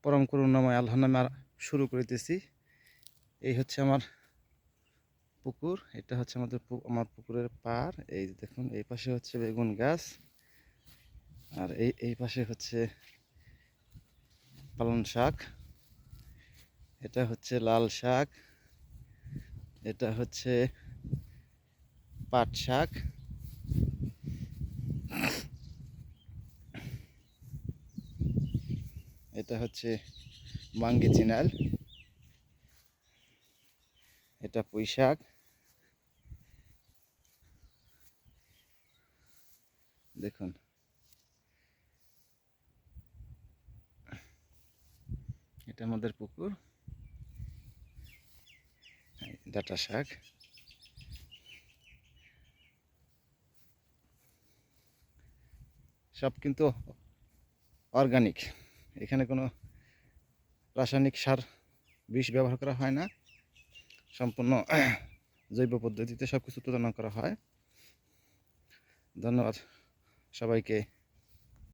পরম করুণাময় আল্লাহর নামে শুরু করিতেছি। এই হচ্ছে আমার পুকুর, এটা হচ্ছে আমার পুকুরের পার। এই দেখুন, এই পাশে হচ্ছে বেগুন গাছ, আর এই পাশে হচ্ছে পালং শাক, এটা হচ্ছে লাল শাক, এটা হচ্ছে পাট শাক, এটা হচ্ছে বাঙ্গি চিনাল, এটা পুঁই শাক, দেখুন এটা আমাদের পুকুর। ডাঁটা শাক, সব কিন্তু অর্গানিক, এখানে কোনো রাসায়নিক সার বিষ ব্যবহার করা হয় না, সম্পূর্ণ জৈব পদ্ধতিতে সব কিছু উৎপাদন করা হয়। ধন্যবাদ সবাইকে।